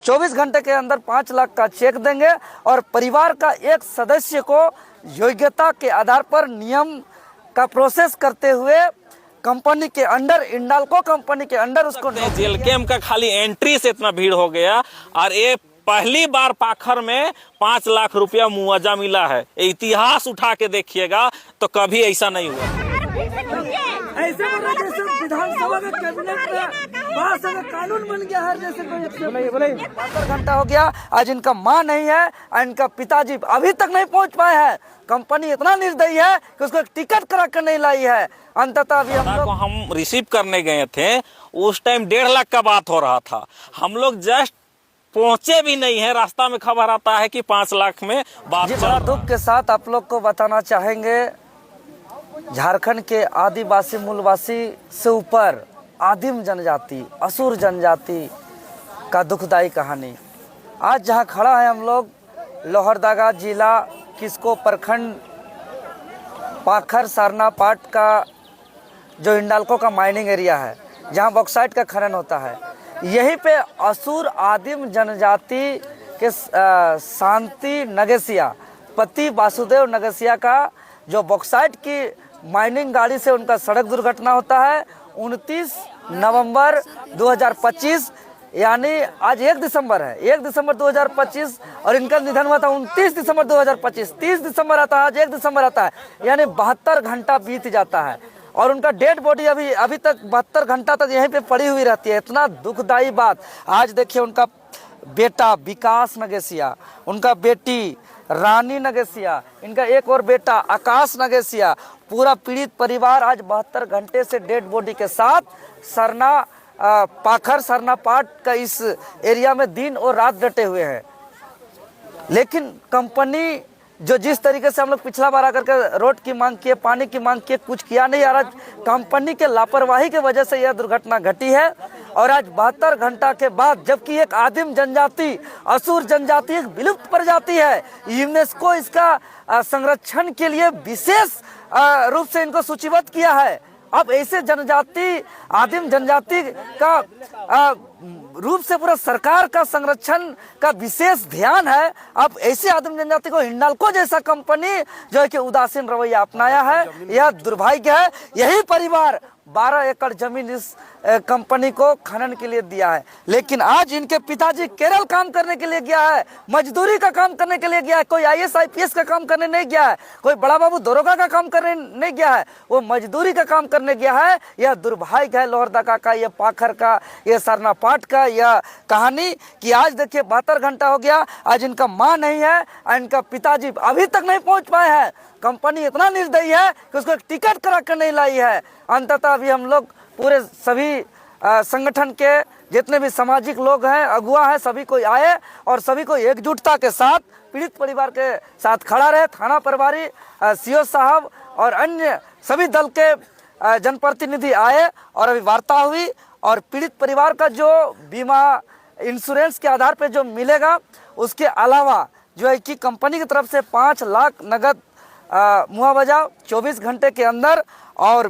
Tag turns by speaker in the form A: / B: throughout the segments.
A: 24 घंटे के अंदर 5 लाख का चेक देंगे और परिवार का एक सदस्य को योग्यता के आधार पर नियम का प्रोसेस करते हुए कंपनी के अंडर, इंडाल्को कंपनी के अंडर उसको
B: जेल कैंप का खाली एंट्री से इतना भीड़ हो गया। और ये पहली बार पाखर में 5 लाख रुपया मुआवजा मिला है। इतिहास उठा के देखिएगा तो कभी ऐसा नहीं हुआ।
A: ऐसे जैसे विधानसभा में कैबिनेट में पास कानून बन गया है, जैसे कोई 72 घंटा हो गया, आज इनका मां नहीं है और इनका पिताजी अभी तक नहीं पहुंच पाए हैं। कंपनी इतना निर्दयी है कि उसको टिकट करा कर नहीं लाई है। अंततः अभी
B: हम रिसीव करने गए थे, उस टाइम 1.5 लाख का बात हो रहा था। हम लोग जस्ट पहुंचे भी नहीं है, रास्ता में खबर आता है कि 5 लाख में बात।
A: बड़ा दुख के साथ आप लोग को बताना चाहेंगे, झारखंड के आदिवासी मूलवासी से ऊपर आदिम जनजाति, असुर जनजाति का दुखदाई कहानी। आज जहां खड़ा है हम लोग, लोहरदगा जिला किस्को प्रखंड पाखर सरना पाट का जो इंडाल्को का माइनिंग एरिया है, जहां बॉक्साइट का खनन होता है, यहीं पे असुर आदिम जनजाति के शांति नगेसिया, पति वासुदेव नगेसिया का जो बॉक्साइट की माइनिंग गाड़ी से उनका सड़क दुर्घटना होता है 29 नवंबर 2025, यानी आज 1 दिसंबर है, 1 दिसंबर 2025, और इनका निधन हुआ था 29 दिसंबर 2025। 30 दिसंबर आता है, आज 1 दिसंबर आता है, यानी 72 घंटा बीत जाता है और उनका डेड बॉडी अभी तक 72 घंटा तक यहीं पे पड़ी हुई रहती है। इतना दुखदाई बात। आज देखिए, उनका बेटा विकास नगेसिया, उनका बेटी रानी नगेसिया, इनका एक और बेटा आकाश नगेसिया, पूरा पीड़ित परिवार आज 72 घंटे से डेड बॉडी के साथ पाखर सरना पाट का इस एरिया में दिन और रात डटे हुए हैं। लेकिन कंपनी जो जिस तरीके से हम लोग पिछला बार आकर के रोड की मांग किए, पानी की मांग किए, कुछ किया नहीं। आ रहा, कंपनी के लापरवाही की वजह से यह दुर्घटना घटी है। और आज 72 घंटा के बाद, जबकि एक आदिम जनजाति, असुर जनजाति, एक विलुप्त प्रजाति है, यूनेस्को इसका संरक्षण के लिए विशेष रूप से इनको सूचीबद्ध किया है। अब ऐसे जनजाति, आदिम जनजाति का रूप से पूरा सरकार का संरक्षण का विशेष ध्यान है। अब ऐसे आदिम जनजाति को हिंडाल्को जैसा कंपनी जो है कि उदासीन रवैया अपनाया है, यह दुर्भाग्य है। यही परिवार 12 एकड़ जमीन इस कंपनी को खनन के लिए दिया है, लेकिन आज इनके पिताजी केरल काम करने के लिए गया है, मजदूरी का काम करने के लिए गया है। कोई IAS IPS का काम करने नहीं गया है, कोई बड़ा बाबू दरोगा का काम करने नहीं गया है, वो मजदूरी का काम करने गया है। यह दुर्भाग्य है लोहरदगा का, यह पाखर का, यह सरना पाट का यह कहानी कि आज देखिए 72 घंटा हो गया, आज इनका मां नहीं है और इनका पिताजी अभी तक नहीं पहुंच पाए हैं। कंपनी इतना निर्दयी है कि उसको एक टिकट करा कर नहीं लाई है। अंततः अभी हम लोग पूरे सभी संगठन के जितने भी सामाजिक लोग हैं, अगुआ हैं, सभी कोई आए और सभी को एकजुटता के साथ पीड़ित परिवार के साथ खड़ा रहे। थाना प्रभारी, CO साहब और अन्य सभी दल के जनप्रतिनिधि आए और अभी वार्ता हुई और पीड़ित परिवार का जो बीमा इंश्योरेंस के आधार पर जो मिलेगा, उसके अलावा जो है कि कंपनी की तरफ से 5 लाख नगद मुआवजा 24 घंटे के अंदर। और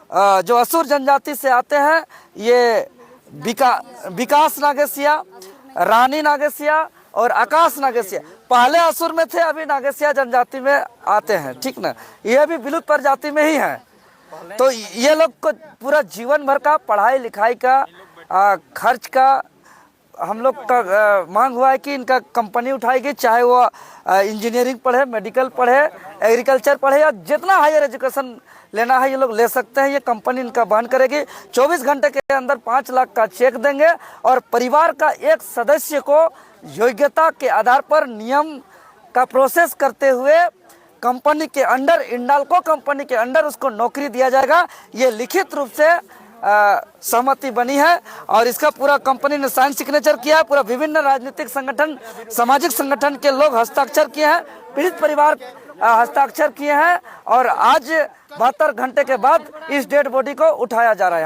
A: जो असुर जनजाति से आते हैं, ये विकास नागेसिया, रानी नागेसिया और आकाश नागेसिया पहले असुर में थे, अभी नागेसिया जनजाति में आते हैं, ठीक ना। ये भी विलुप्त प्रजाति में ही है। तो ये लोग को पूरा जीवन भर का पढ़ाई लिखाई का खर्च का हम लोग का मांग हुआ है कि इनका कंपनी उठाएगी, चाहे वो इंजीनियरिंग पढ़े, मेडिकल पढ़े, एग्रीकल्चर पढ़े या जितना हायर एजुकेशन लेना है ये लोग ले सकते हैं। ये कंपनी इनका वहन करेगी। 24 घंटे के अंदर 5 लाख का चेक देंगे और परिवार का एक सदस्य को योग्यता के आधार पर नियम का प्रोसेस करते हुए कंपनी के अंडर, इंडाल्को कंपनी के अंडर उसको नौकरी दिया जाएगा। ये लिखित रूप से सहमति बनी है और इसका पूरा कंपनी ने साइन सिग्नेचर किया है। पूरा विभिन्न राजनीतिक संगठन, सामाजिक संगठन के लोग हस्ताक्षर किए हैं, पीड़ित परिवार हस्ताक्षर किए हैं और आज 72 घंटे के बाद इस डेड बॉडी को उठाया जा रहा है।